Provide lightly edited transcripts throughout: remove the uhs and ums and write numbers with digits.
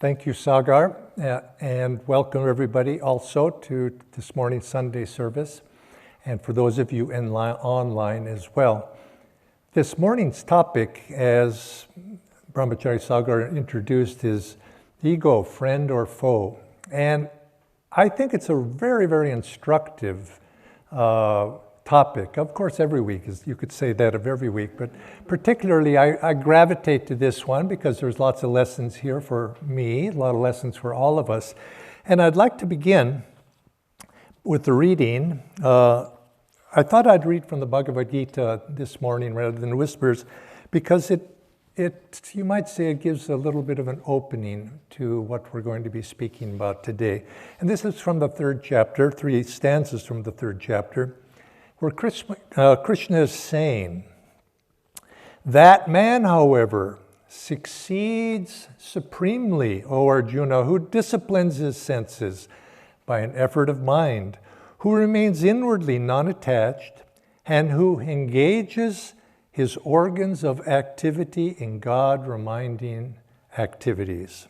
Thank you, Sagar, and welcome everybody also to this morning's Sunday service, and for those of you online as well. This morning's topic, as Brahmachari Sagar introduced, is ego, friend or foe. And I think it's a very, very instructive topic. Of course, every week, you could say that of every week, but particularly I gravitate to this one because there's lots of lessons here for me, a lot of lessons for all of us. And I'd like to begin with the reading. I thought I'd read from the Bhagavad Gita this morning rather than Whispers, because you might say it gives a little bit of an opening to what we're going to be speaking about today. And this is from the third chapter, 3 stanzas from the third chapter, where Krishna is saying, "That man, however, succeeds supremely, O Arjuna, who disciplines his senses by an effort of mind, who remains inwardly non-attached, and who engages his organs of activity in God-reminding activities.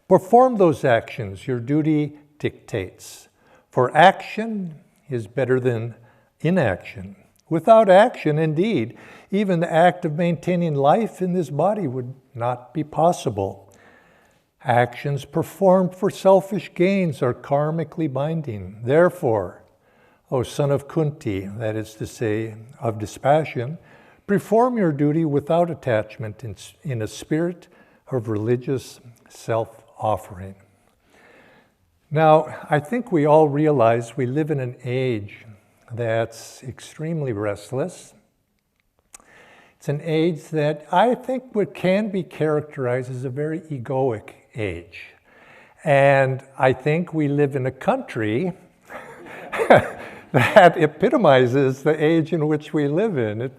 Perform those actions your duty dictates, for action is better than inaction. Without action, indeed, even the act of maintaining life in this body would not be possible. Actions performed for selfish gains are karmically binding. Therefore, O son of Kunti, that is to say, of dispassion, perform your duty without attachment in a spirit of religious self-offering." Now, I think we all realize we live in an age that's extremely restless. It's an age that I think can be characterized as a very egoic age. And I think we live in a country that epitomizes the age in which we live in.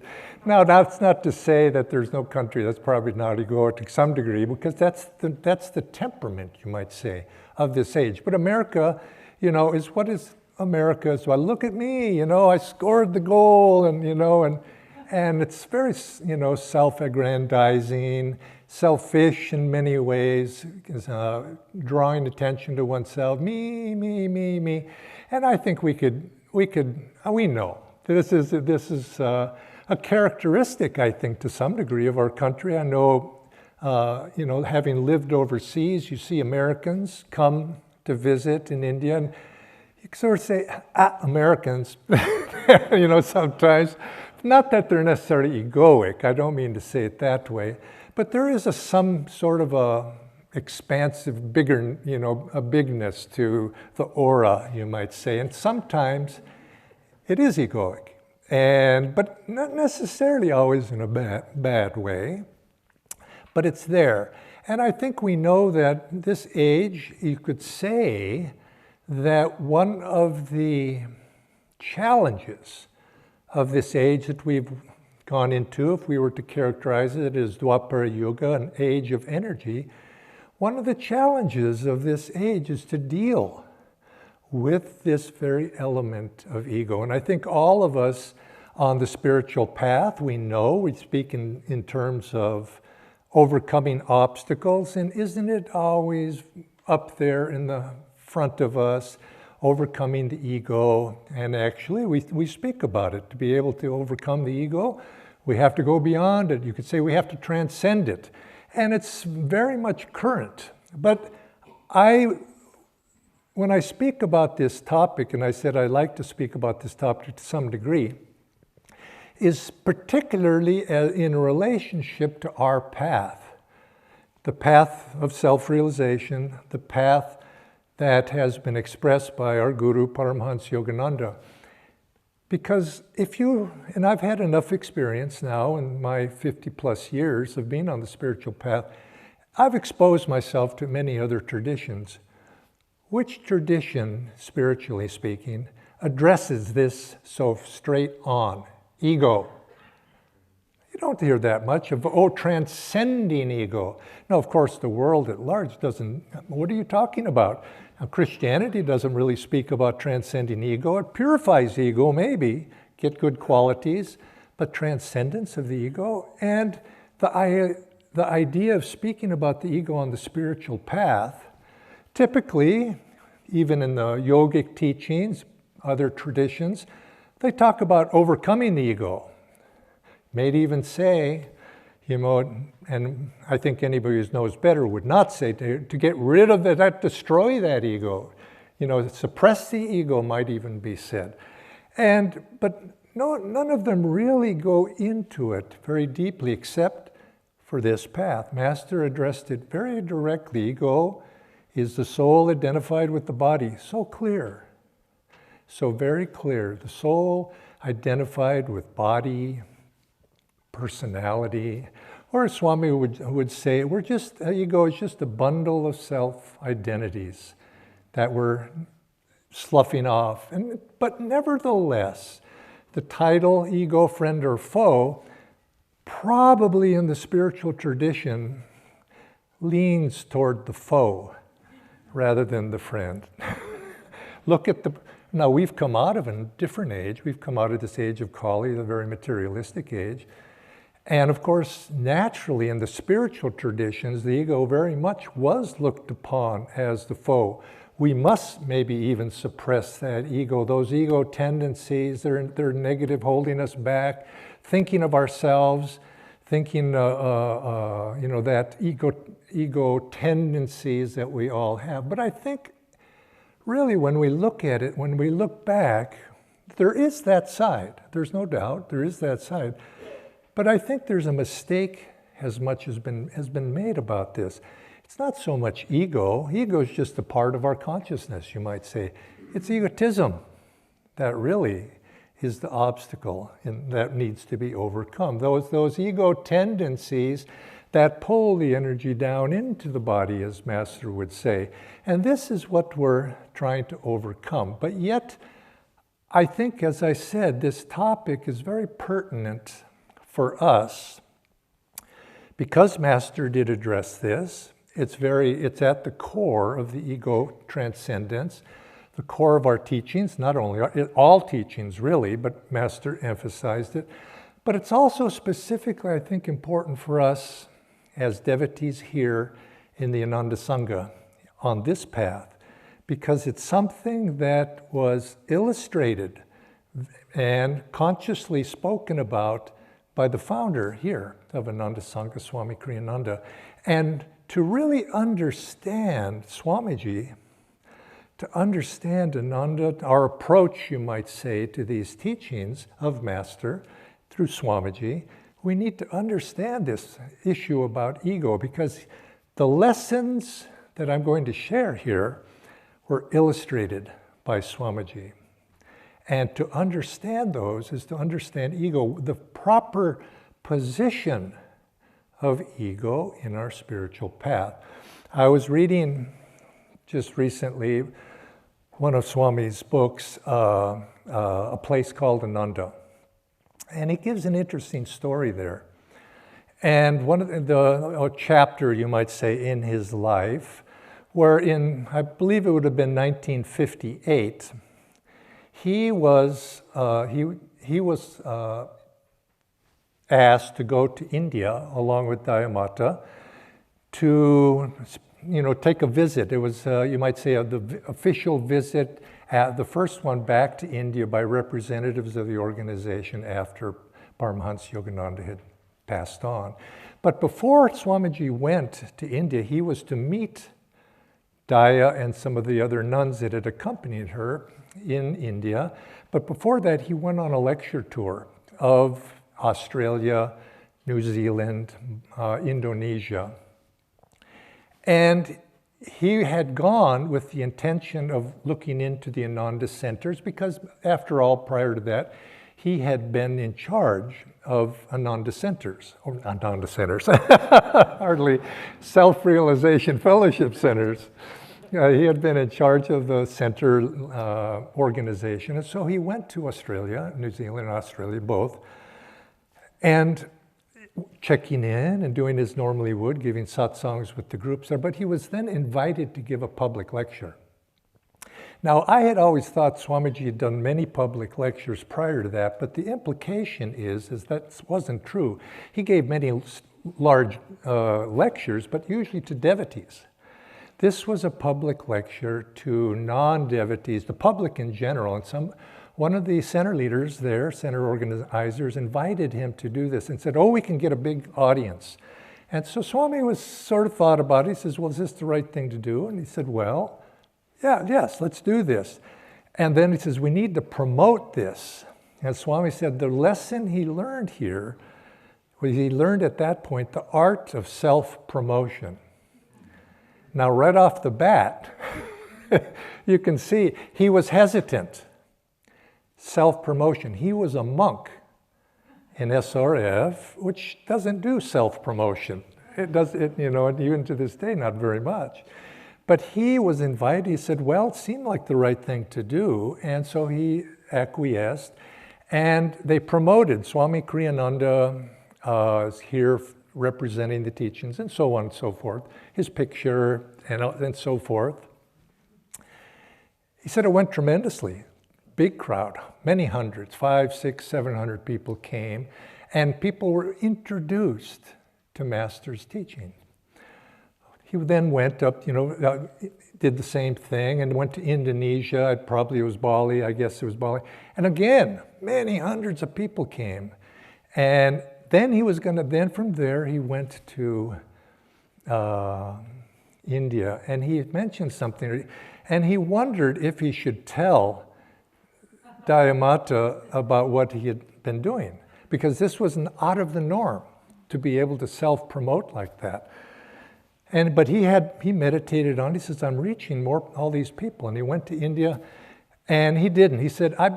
Now, that's not to say that there's no country that's probably not egoic to some degree, because that's the temperament, you might say, of this age. But America, is what is America? So look at me, I scored the goal, and it's very, self-aggrandizing, selfish in many ways, drawing attention to oneself, me. And I think we know this is a characteristic, I think, to some degree of our country. I know, having lived overseas, you see Americans come to visit in India, and you sort of say, Americans, sometimes. Not that they're necessarily egoic, I don't mean to say it that way, but there is some sort of a expansive, bigger, a bigness to the aura, you might say, and sometimes it is egoic, but not necessarily always in a bad way, but it's there. And I think we know that this age, you could say that one of the challenges of this age that we've gone into, if we were to characterize it as Dwapara Yuga, an age of energy, one of the challenges of this age is to deal with this very element of ego. And I think all of us on the spiritual path, we speak in terms of overcoming obstacles, and isn't it always up there in the front of us, overcoming the ego? And actually, we speak about it. To be able to overcome the ego, we have to go beyond it. You could say we have to transcend it. And it's very much current. But when I speak about this topic, and I said I like to speak about this topic to some degree, is particularly in relationship to our path. The path of self-realization, the path that has been expressed by our guru, Paramhansa Yogananda. Because and I've had enough experience now in my 50 plus years of being on the spiritual path, I've exposed myself to many other traditions. Which tradition, spiritually speaking, addresses this so straight on? Ego. You don't hear that much of, transcending ego. No, of course, the world at large doesn't. What are you talking about? Now, Christianity doesn't really speak about transcending ego. It purifies ego, maybe, get good qualities, but transcendence of the ego. And the idea of speaking about the ego on the spiritual path, typically, even in the yogic teachings, other traditions, they talk about overcoming the ego. May even say, and I think anybody who knows better would not say to get rid of that, destroy that ego. Suppress the ego might even be said. But no, none of them really go into it very deeply except for this path. Master addressed it very directly. Ego is the soul identified with the body. So clear. So very clear. The soul identified with body, personality, or as Swami would say, ego is just a bundle of self-identities that we're sloughing off. But nevertheless, the title, ego, friend or foe, probably in the spiritual tradition leans toward the foe rather than the friend. Now we've come out of a different age. We've come out of this age of Kali, the very materialistic age. And of course, naturally in the spiritual traditions, the ego very much was looked upon as the foe. We must maybe even suppress that ego, those ego tendencies, they're negative, holding us back, thinking of ourselves, thinking, that ego tendencies that we all have. But I think really when we look at it, when we look back, there is that side. There's no doubt, there is that side. But I think there's a mistake as much has been made about this. It's not so much ego. Ego is just a part of our consciousness, you might say. It's egotism that really is the obstacle that needs to be overcome. Those ego tendencies that pull the energy down into the body, as Master would say. And this is what we're trying to overcome. But yet, I think, as I said, this topic is very pertinent for us, because Master did address this. It's at the core of the ego transcendence, the core of our teachings, not only all teachings really, but Master emphasized it. But it's also specifically, I think, important for us as devotees here in the Ananda Sangha on this path, because it's something that was illustrated and consciously spoken about by the founder here of Ananda Sangha, Swami Kriyananda. And to really understand Swamiji, to understand Ananda, our approach, you might say, to these teachings of Master through Swamiji, we need to understand this issue about ego, because the lessons that I'm going to share here were illustrated by Swamiji. And to understand those is to understand ego, the proper position of ego in our spiritual path. I was reading just recently one of Swami's books, A Place Called Ananda. And he gives an interesting story there. And one of a chapter, you might say, in his life, where I believe it would have been 1958, he was asked to go to India along with Dayamata to, take a visit. It was, you might say, the official visit, the first one back to India by representatives of the organization after Paramhansa Yogananda had passed on. But before Swamiji went to India, he was to meet Daya and some of the other nuns that had accompanied her in India. But before that, he went on a lecture tour of Australia, New Zealand, Indonesia. And he had gone with the intention of looking into the Ananda centers, because after all, prior to that, he had been in charge of hardly self-realization fellowship centers. He had been in charge of the center organization. And so he went to Australia, New Zealand and Australia both, and checking in and doing as normally would, giving satsangs with the groups there. But he was then invited to give a public lecture. Now, I had always thought Swamiji had done many public lectures prior to that, but the implication is that wasn't true. He gave many large lectures, but usually to devotees. This was a public lecture to non-devotees, the public in general, and one of the center leaders there, center organizers, invited him to do this and said, oh, we can get a big audience. And so Swami was sort of thought about it. He says, well, is this the right thing to do? And he said, well, yes, let's do this. And then he says, we need to promote this. And Swami said the lesson he learned here was he learned at that point the art of self-promotion. Now, right off the bat, you can see he was hesitant. Self-promotion. He was a monk in SRF, which doesn't do self-promotion. It does, even to this day, not very much. But he was invited. He said, well, it seemed like the right thing to do. And so he acquiesced. And they promoted Swami Kriyananda is here representing the teachings, and so on and so forth. His picture, and so forth. He said it went tremendously. Big crowd, many hundreds, 500, 600, 700 people came, and people were introduced to Master's teaching. He then went up, did the same thing and went to Indonesia. It was Bali, I guess it was Bali. And again, many hundreds of people came. And then from there, he went to India, and he mentioned something, and he wondered if he should tell Dayamata about what he had been doing, because this was out of the norm to be able to self-promote like that. But he meditated on it. He says, I'm reaching all these people. And he went to India, and he didn't. He said, I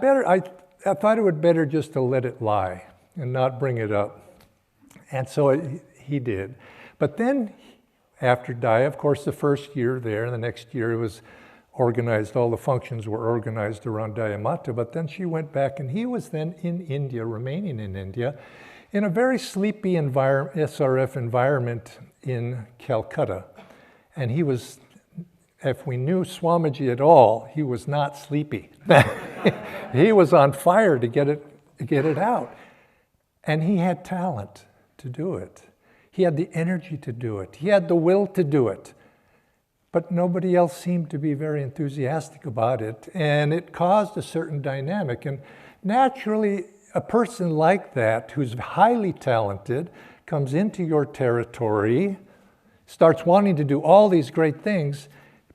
thought it would better just to let it lie and not bring it up. And so he did. But then after Daya, of course, the first year there, and the next year it was organized, all the functions were organized around Dayamata, but then she went back, and he was then in India, remaining in India, in a very sleepy SRF environment in Calcutta. And he was, if we knew Swamiji at all, he was not sleepy. He was on fire to get it out. And he had talent to do it. He had the energy to do it. He had the will to do it. But nobody else seemed to be very enthusiastic about it. And it caused a certain dynamic. And naturally, a person like that, who's highly talented, comes into your territory, starts wanting to do all these great things.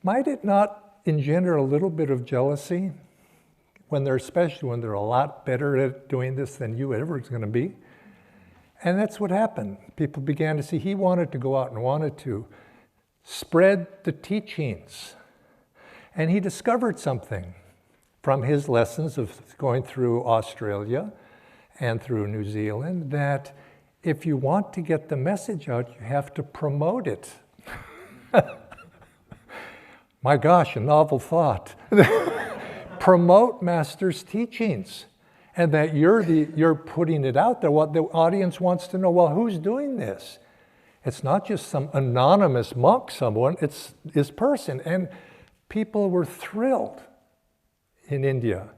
Might it not engender a little bit of jealousy, especially when they're a lot better at doing this than you ever is going to be? And that's what happened. People began to see he wanted to go out and wanted to spread the teachings. And he discovered something from his lessons of going through Australia and through New Zealand, that if you want to get the message out, you have to promote it. My gosh, a novel thought. Promote Master's teachings. And that you're putting it out there. What the audience wants to know, well, who's doing this? It's not just some anonymous monk, it's this person. And people were thrilled in India.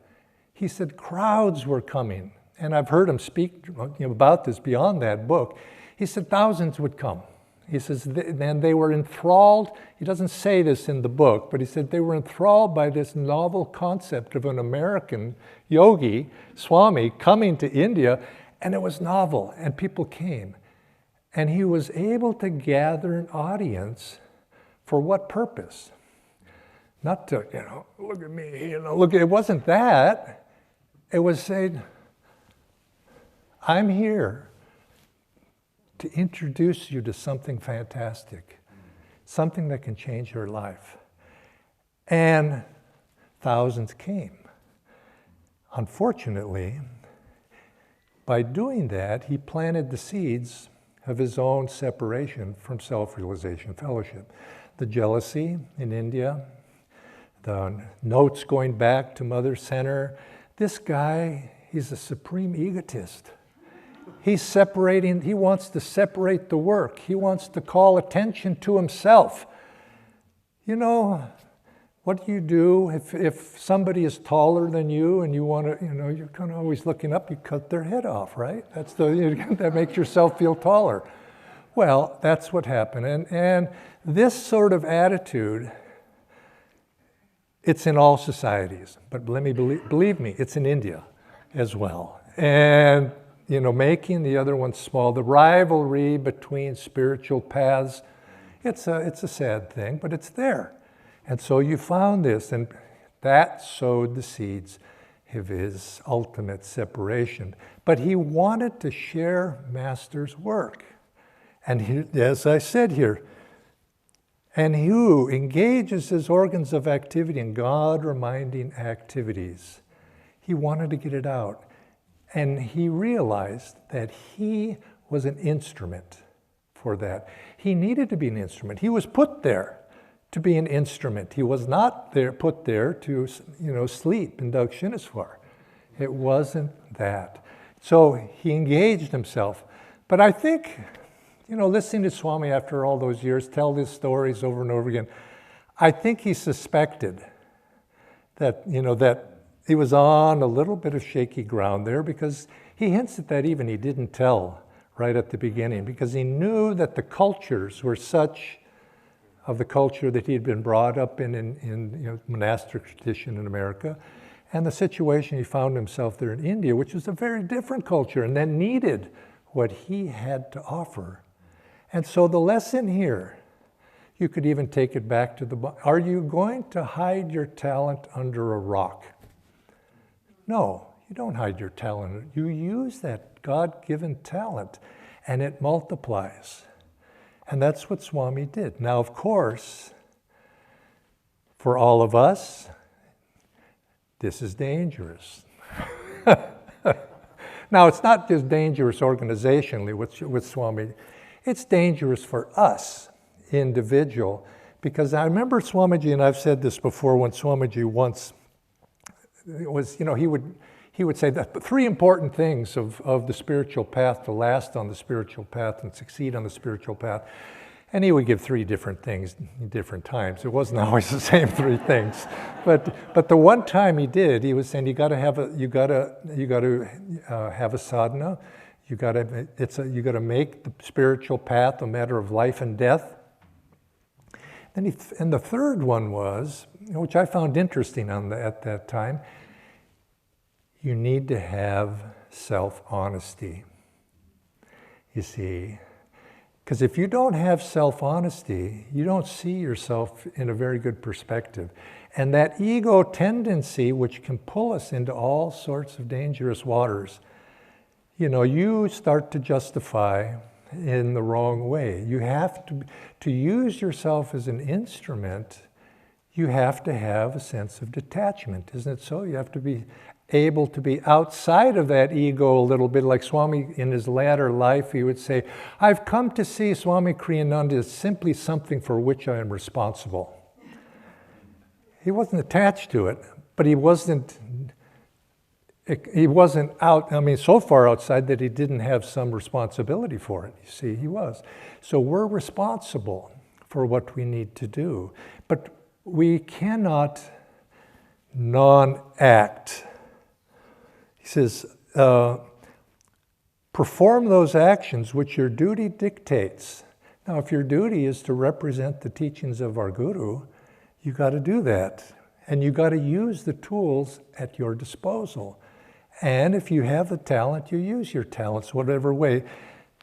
He said crowds were coming. And I've heard him speak about this beyond that book. He said thousands would come. He says, and they were enthralled. He doesn't say this in the book, but he said they were enthralled by this novel concept of an American yogi, Swami, coming to India, and it was novel, and people came. And he was able to gather an audience for what purpose? Not to, look at me, it wasn't that. It was saying, I'm here to introduce you to something fantastic, something that can change your life. And thousands came. Unfortunately, by doing that, he planted the seeds of his own separation from self-realization fellowship. The jealousy in India, the notes going back to Mother Center. This guy, he's a supreme egotist. He wants to separate the work. He wants to call attention to himself. What do you do if somebody is taller than you and you want to, you're kind of always looking up, you cut their head off, right? That makes yourself feel taller. Well, that's what happened. And this sort of attitude, it's in all societies. But let me believe me, it's in India as well. And, making the other one small, the rivalry between spiritual paths, it's a sad thing, but it's there. And so you found this, and that sowed the seeds of his ultimate separation. But he wanted to share Master's work. And he, as I said here, and who engages his organs of activity in God-reminding activities. He wanted to get it out. And he realized that he was an instrument for that. He needed to be an instrument. He was put there to be an instrument. He was not put there to, sleep in Dakshineswar. It wasn't that. So he engaged himself. But I think, listening to Swami after all those years, tell his stories over and over again, I think he suspected that, that he was on a little bit of shaky ground there, because he hints at that even he didn't tell right at the beginning, because he knew that the cultures were such of the culture that he had been brought up in monastic tradition in America, and the situation he found himself there in India, which was a very different culture and then needed what he had to offer. And so the lesson here, you could even take it back to are you going to hide your talent under a rock? No, you don't hide your talent. You use that God-given talent and it multiplies. And that's what Swami did. Now, of course, for all of us, this is dangerous. Now, it's not just dangerous organizationally with Swami. It's dangerous for us, individual, because I remember Swamiji, and I've said this before, when Swamiji once was, he would say that the three important things of the spiritual path to last on the spiritual path and succeed on the spiritual path. And he would give three different things in different times. It wasn't always the same three things, but the one time he did, he was saying you got to have a sadhana. You got to make the spiritual path a matter of life and death. And the third one was, which I found interesting at that time, you need to have self-honesty. You see, because if you don't have self-honesty, you don't see yourself in a very good perspective. And that ego tendency, which can pull us into all sorts of dangerous waters, you start to justify in the wrong way. You have to use yourself as an instrument, you have to have a sense of detachment, isn't it so? You have to be able to be outside of that ego a little bit. Like Swami in his latter life, he would say, I've come to see Swami Kriyananda as simply something for which I am responsible. He wasn't attached to it, but he wasn't out, so far outside that he didn't have some responsibility for it. You see, he was. So we're responsible for what we need to do. But we cannot non-act. He says, perform those actions which your duty dictates. Now, if your duty is to represent the teachings of our Guru, you got to do that. And you got to use the tools at your disposal. And if you have the talent, you use your talents whatever way.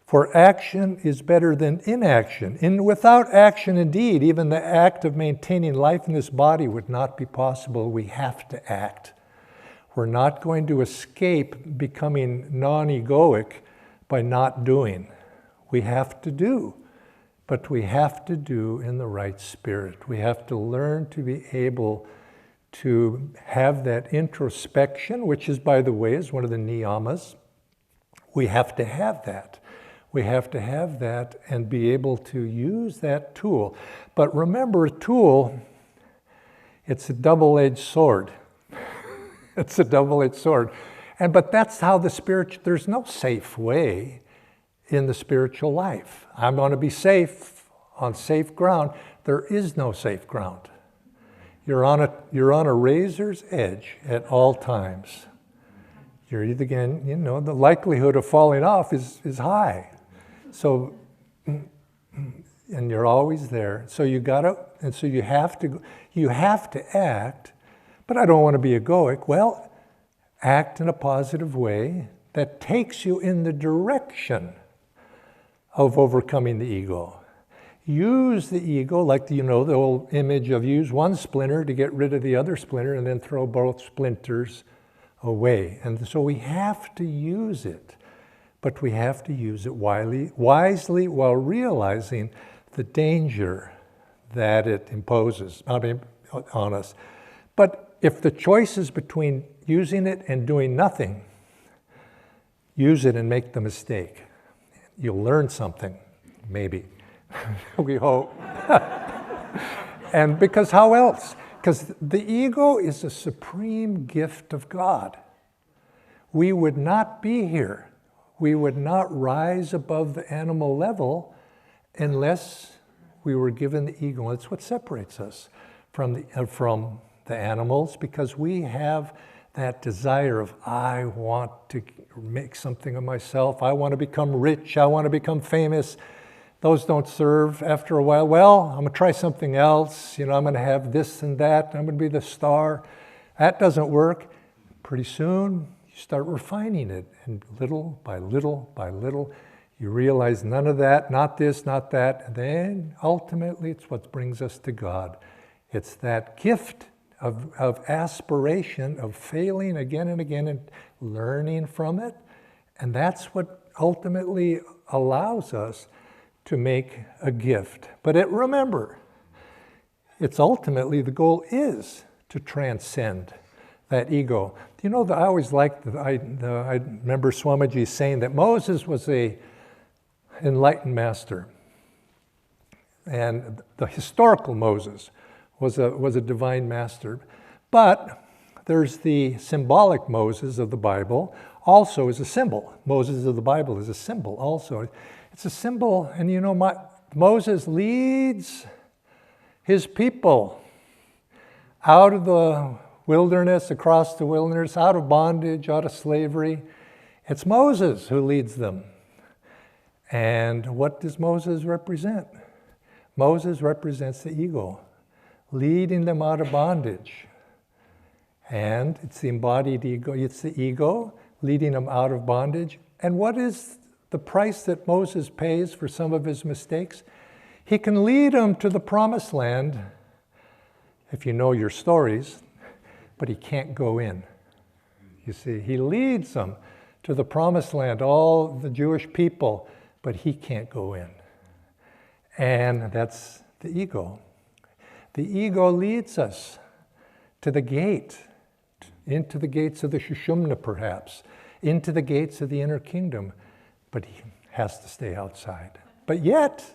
For action is better than inaction. Without action, indeed, even the act of maintaining life in this body would not be possible. We have to act. We're not going to escape becoming non-egoic by not doing. We have to do, but we have to do in the right spirit. We have to learn to be able to have that introspection, which is, by the way, is one of the niyamas. We have to have that. We have to have that and be able to use that tool. But remember, a tool, it's a double-edged sword. It's a double-edged sword. But that's how there's no safe way in the spiritual life. I'm going to be safe on safe ground. There is no safe ground. You're on a razor's edge at all times. You're either the likelihood of falling off is high. So and you're always there. So you have to act, but I don't want to be egoic. Well, act in a positive way that takes you in the direction of overcoming the ego. Use the ego, like the old image of use one splinter to get rid of the other splinter and then throw both splinters away. And so we have to use it, but we have to use it wisely while realizing the danger that it imposes on us. But if the choice is between using it and doing nothing, use it and make the mistake. You'll learn something, maybe. We hope. And because how else? Because the ego is a supreme gift of God. We would not be here. We would not rise above the animal level unless we were given the ego. It's what separates us from the animals, because we have that desire of, I want to make something of myself. I want to become rich. I want to become famous. Those don't serve after a while. Well, I'm going to try something else. I'm going to have this and that. I'm going to be the star. That doesn't work. Pretty soon, you start refining it. And little by little by little, you realize none of that, not this, not that. And then ultimately, it's what brings us to God. It's that gift of aspiration, of failing again and again and learning from it. And that's what ultimately allows us to make a gift. But remember, it's ultimately, the goal is to transcend that ego. I always liked, I remember Swamiji saying that Moses was a enlightened master. And the historical Moses was a divine master. But there's the symbolic Moses of the Bible, also is a symbol. Moses of the Bible is a symbol also. It's a symbol, and Moses leads his people out of the wilderness, across the wilderness, out of bondage, out of slavery. It's Moses who leads them. And what does Moses represent? Moses represents the ego, leading them out of bondage. And it's the embodied ego, it's the ego leading them out of bondage. And what is the price that Moses pays for some of his mistakes? He can lead them to the promised land, if you know your stories, but he can't go in. You see, he leads them to the promised land, all the Jewish people, but he can't go in. And that's the ego. The ego leads us to the gate, into the gates of the Shushumna perhaps, into the gates of the inner kingdom, but he has to stay outside. But yet,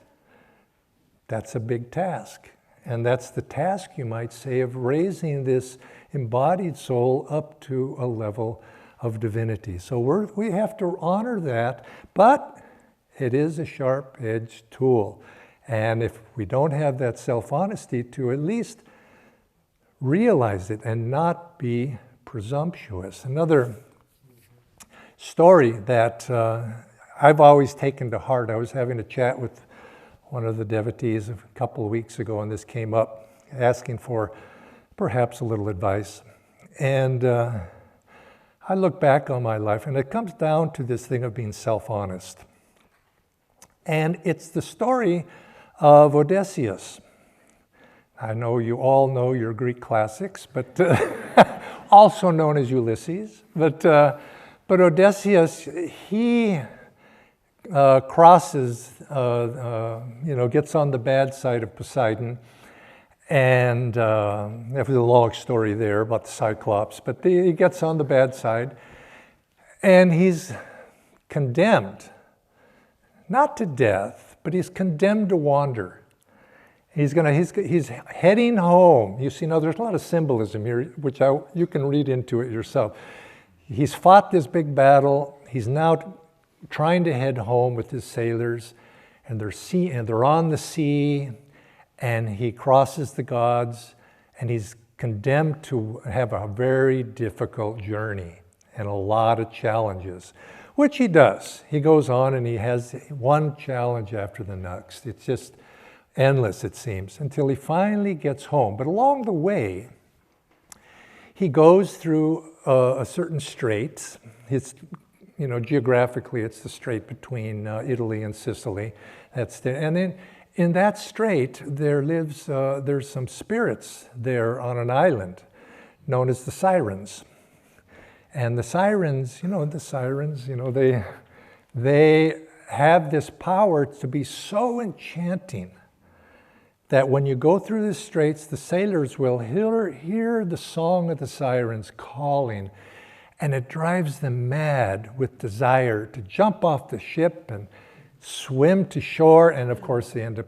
that's a big task. And that's the task, you might say, of raising this embodied soul up to a level of divinity. So we have to honor that, but it is a sharp-edged tool. And if we don't have that self-honesty to at least realize it and not be presumptuous. Another story that I've always taken to heart. I was having a chat with one of the devotees a couple of weeks ago, and this came up, asking for perhaps a little advice. And I look back on my life, and it comes down to this thing of being self-honest. And it's the story of Odysseus. I know you all know your Greek classics, but also known as Ulysses. But Odysseus, he crosses, gets on the bad side of Poseidon, and there's a long story there about the Cyclops, but he gets on the bad side, and he's condemned, not to death, but he's condemned to wander. He's heading home. You see, now there's a lot of symbolism here, which you can read into it yourself. He's fought this big battle. He's now trying to head home with his sailors, and they're on the sea, and he crosses the gods, and he's condemned to have a very difficult journey and a lot of challenges. which he does. He goes on and he has one challenge after the next. It's just endless, it seems, until he finally gets home. But along the way, he goes through a certain strait. It's, geographically, it's the strait between Italy and Sicily. And then in that strait, there's some spirits there on an island known as the Sirens. And the Sirens, they have this power to be so enchanting that when you go through the straits, the sailors will hear the song of the Sirens calling, and it drives them mad with desire to jump off the ship and swim to shore. And of course, they end up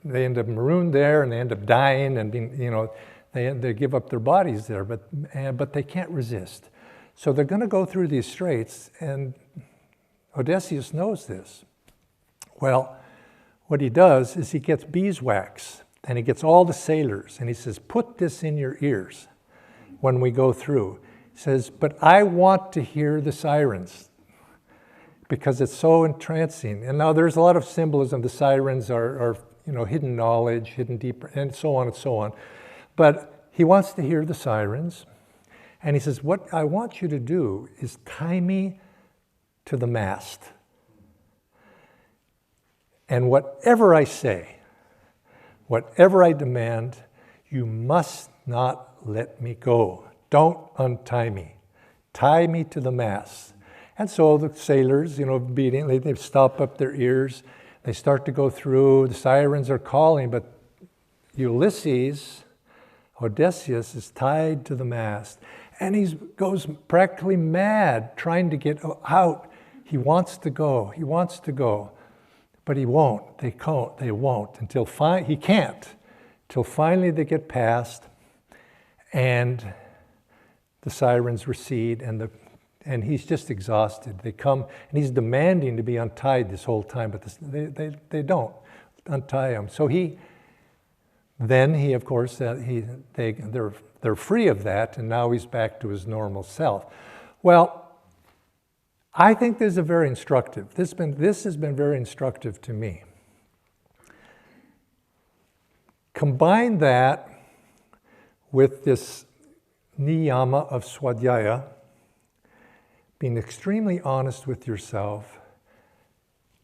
marooned there, and they end up dying, and they give up their bodies there, but they can't resist. So they're going to go through these straits, and Odysseus knows this. Well, what he does is he gets beeswax, and he gets all the sailors, and he says, put this in your ears when we go through. He says, but I want to hear the Sirens, because it's so entrancing. And now there's a lot of symbolism. The Sirens are hidden knowledge, hidden deeper, and so on and so on. But he wants to hear the Sirens, and he says, what I want you to do is tie me to the mast. And whatever I say, whatever I demand, you must not let me go. Don't untie me. Tie me to the mast. And so the sailors, obediently, they stop up their ears. They start to go through. The Sirens are calling, but Odysseus is tied to the mast. And he goes practically mad trying to get out. He wants to go. But he won't. They won't until he can't. Till finally they get past, and the Sirens recede, and he's just exhausted. They come, and he's demanding to be untied this whole time, but they don't untie him. So of course, they're free of that, and now he's back to his normal self. Well, I think this is very instructive. This has been very instructive to me. Combine that with this niyama of swadhyaya, being extremely honest with yourself.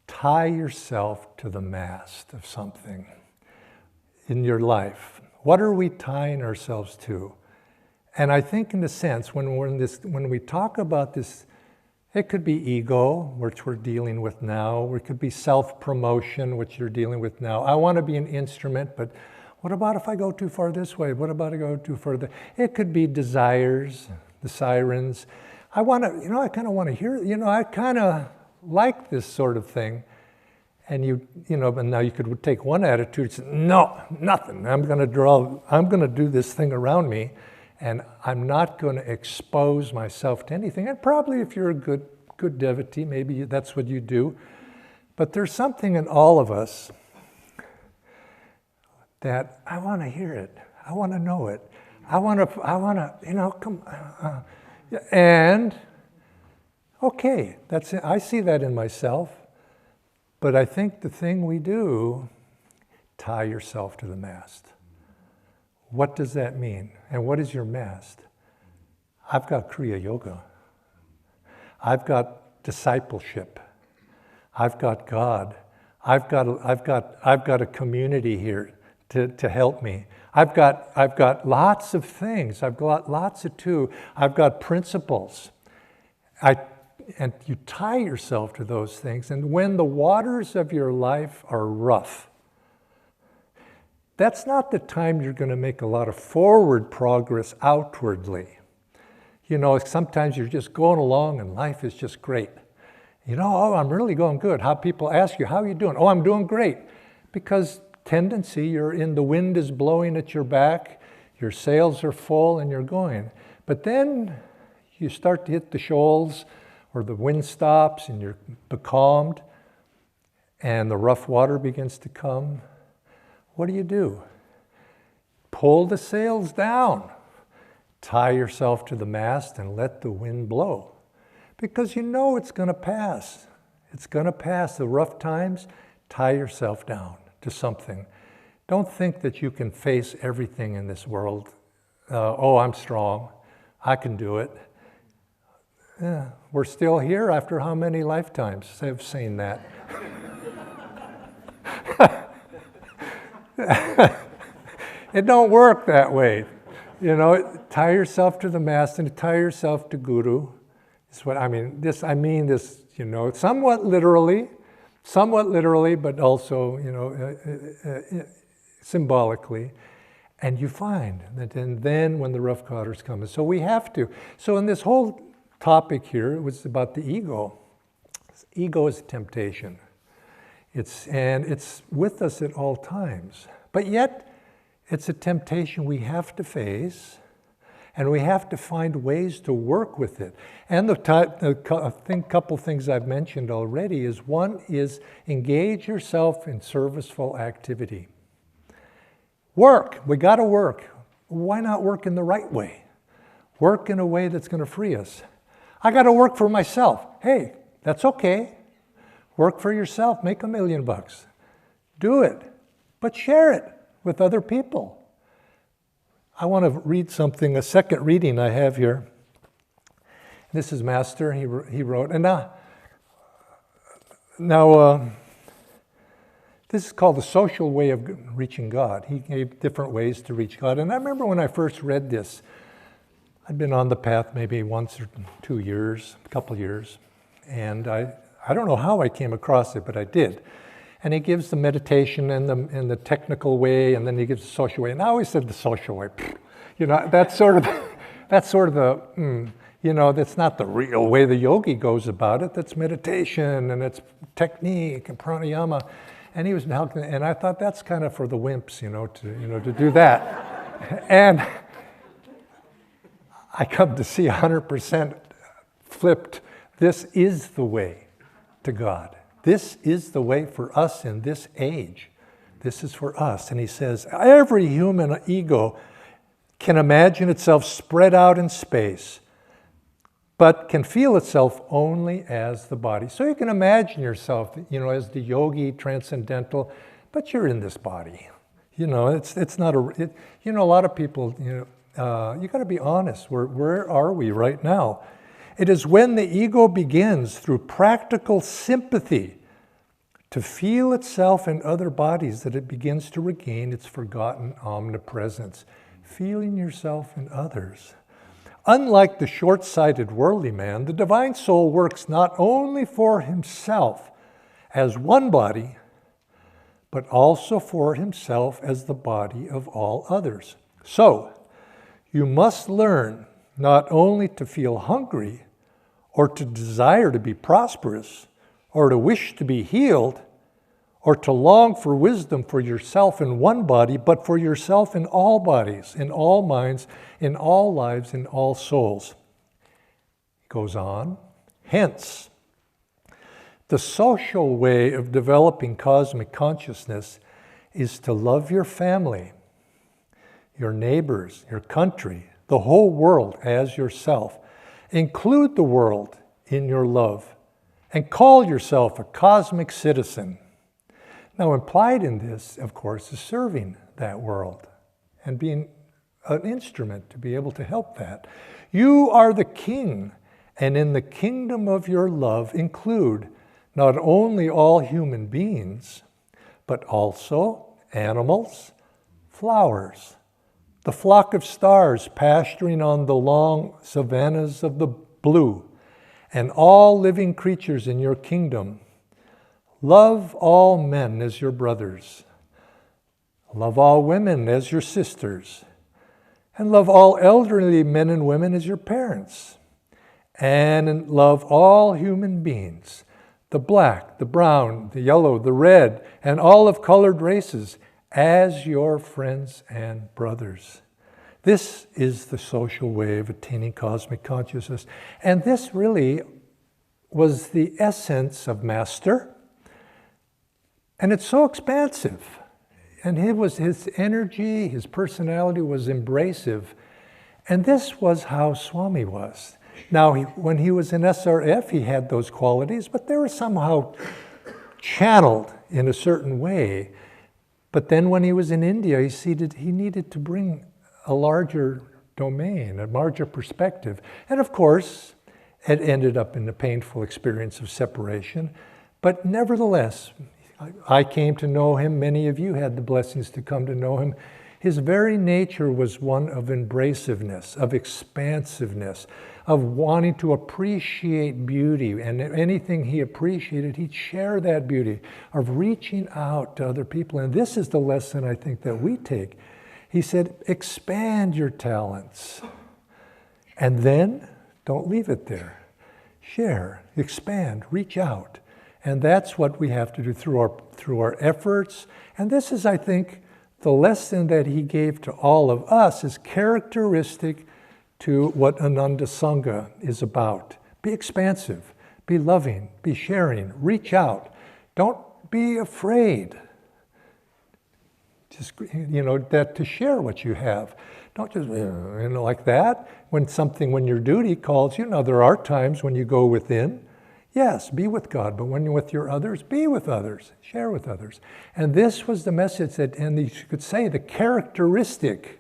Tie yourself to the mast of something in your life. What are we tying ourselves to? And I think in a sense, when we talk about this, it could be ego, which we're dealing with now, or it could be self-promotion, which you're dealing with now. I want to be an instrument, but what about if I go too far this way? What about if I go too far there? It could be desires, the Sirens. I kind of want to hear, I kind of like this sort of thing. And but now you could take one attitude and say, no, nothing. I'm going to do this thing around me, and I'm not going to expose myself to anything. And probably if you're a good devotee, maybe that's what you do. But there's something in all of us that I want to hear it. I want to know it. I want to, come. And, okay, that's it. I see that in myself. But I think the thing we do, tie yourself to the mast. What does that mean? And what is your mast? I've got Kriya Yoga. I've got discipleship. I've got God. I've got a community here to help me. I've got lots of things. I've got lots of I've got principles. And you tie yourself to those things. And when the waters of your life are rough, that's not the time you're going to make a lot of forward progress outwardly. Sometimes you're just going along and life is just great. Oh, I'm really going good. How people ask you, how are you doing? Oh, I'm doing great. Because tendency, the wind is blowing at your back, your sails are full, and you're going. But then you start to hit the shoals, or the wind stops and you're becalmed, and the rough water begins to come. What do? Pull the sails down. Tie yourself to the mast and let the wind blow. because you know it's going to pass. It's going to pass. The rough times, tie yourself down to something. Don't think that you can face everything in this world. Oh, I'm strong. I can do it. Yeah, we're still here after how many lifetimes have seen that? It don't work that way. You know, tie yourself to the Mast and tie yourself to Guru. Is what I mean. I mean this, you know, somewhat literally, but also, you know, symbolically. And you find that, and then when the rough waters come, so we have to. So in this whole topic here, it was about the ego. Ego is a temptation. It's with us at all times. But yet, it's a temptation we have to face, and we have to find ways to work with it. And the couple things I've mentioned already is, one is engage yourself in serviceful activity. Work. We got to work. Why not work in the right way? Work in a way that's going to free us. I got to work for myself. Hey, that's okay. Work for yourself. Make $1 million. Do it. But share it with other people. I want to read something, a second reading I have here. This is Master, he wrote. And now this is called the social way of reaching God. He gave different ways to reach God. And I remember when I first read this, I'd been on the path maybe once or 2 years, a couple years. And I don't know how I came across it, but I did. And he gives the meditation and the technical way, and then he gives the social way. And I always said the social way. You know, that's sort of the, you know, that's not the real way the yogi goes about it. That's meditation, and it's technique and pranayama. And he was helping, and I thought that's kind of for the wimps, to do that. And I come to see 100% flipped. This is the way to God. This is the way for us in this age. This is for us. And he says, every human ego can imagine itself spread out in space, but can feel itself only as the body. So you can imagine yourself, as the yogi, transcendental, but you're in this body. It's not a lot of people, you got to be honest. Where are we right now? It is when the ego begins, through practical sympathy, to feel itself in other bodies that it begins to regain its forgotten omnipresence. Feeling yourself in others. Unlike the short-sighted worldly man, the divine soul works not only for himself as one body, but also for himself as the body of all others. So, you must learn not only to feel hungry, or to desire to be prosperous, or to wish to be healed, or to long for wisdom for yourself in one body, but for yourself in all bodies, in all minds, in all lives, in all souls. He goes on. Hence, the social way of developing cosmic consciousness is to love your family, your neighbors, your country, the whole world as yourself. Include the world in your love and call yourself a cosmic citizen. Now, implied in this, of course, is serving that world and being an instrument to be able to help that. You are the king, and in the kingdom of your love include not only all human beings, but also animals, flowers, the flock of stars pasturing on the long savannas of the blue, and all living creatures in your kingdom. Love all men as your brothers. Love all women as your sisters. And love all elderly men and women as your parents. And love all human beings, the black, the brown, the yellow, the red, and olive-colored races, as your friends and brothers. This is the social way of attaining cosmic consciousness. And this really was the essence of Master. And it's so expansive. And his energy, his personality was embracive. And this was how Swami was. Now, when he was in SRF, he had those qualities, but they were somehow channeled in a certain way. But then when he was in India, he needed to bring a larger domain, a larger perspective. And of course, it ended up in a painful experience of separation. But nevertheless, I came to know him. Many of you had the blessings to come to know him. His very nature was one of embraciveness, of expansiveness, of wanting to appreciate beauty. And anything he appreciated, he'd share that beauty, of reaching out to other people. And this is the lesson I think that we take. He said, expand your talents. And then, don't leave it there. Share, expand, reach out. And that's what we have to do through our efforts. And this is, I think, the lesson that he gave to all of us is characteristic to what Ananda Sangha is about. Be expansive, be loving, be sharing, reach out. Don't be afraid. Just, that to share what you have. Don't just, like that. When your duty calls, there are times when you go within. Yes, be with God, but when you're with your others, be with others, share with others. And this was the message and you could say the characteristic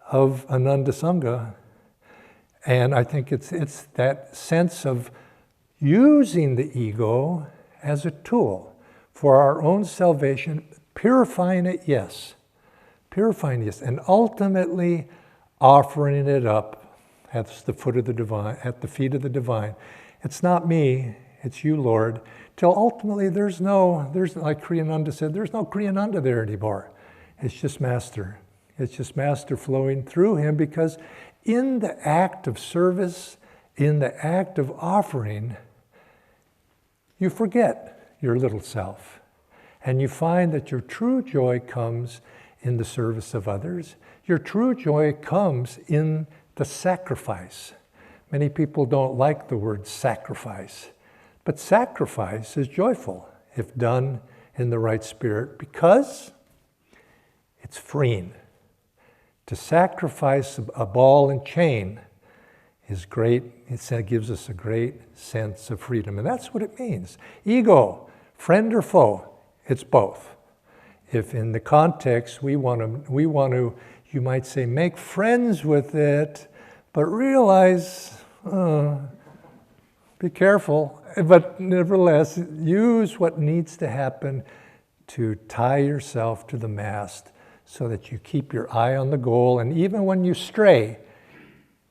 of Ananda Sangha. And I think it's that sense of using the ego as a tool for our own salvation, purifying it, yes, and ultimately offering it up at the foot of the divine, at the feet of the divine. It's not me, it's you, Lord. Till ultimately there's like Kriyananda said, there's no Kriyananda there anymore. It's just Master. It's just Master flowing through him, because in the act of service, in the act of offering, you forget your little self. And you find that your true joy comes in the service of others. Your true joy comes in the sacrifice. Many people don't like the word sacrifice, but sacrifice is joyful if done in the right spirit, because it's freeing. To sacrifice a ball and chain is great. It gives us a great sense of freedom, and that's what it means. Ego, friend or foe, it's both. If in the context we want to, you might say, make friends with it, but realize, be careful, but nevertheless, use what needs to happen to tie yourself to the mast so that you keep your eye on the goal. And even when you stray,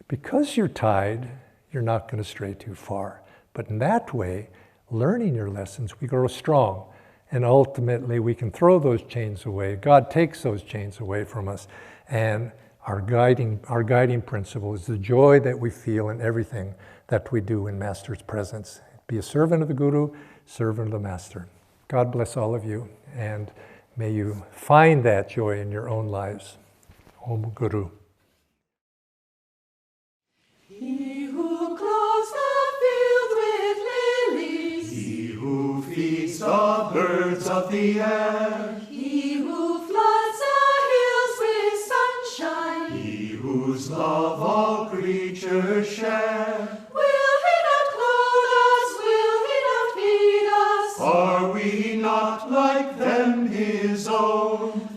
because you're tied, you're not going to stray too far. But in that way, learning your lessons, we grow strong. And ultimately, we can throw those chains away. God takes those chains away from us. And our guiding principle is the joy that we feel in everything that we do in Master's presence. Be a servant of the Guru, servant of the Master. God bless all of you, and may you find that joy in your own lives. Om Guru. He who clothes the field with lilies, he who feeds the birds of the air, he who floods the hills with sunshine, he whose love all creatures share. will he not clothe us? Will he not feed us? Are we not like them his own?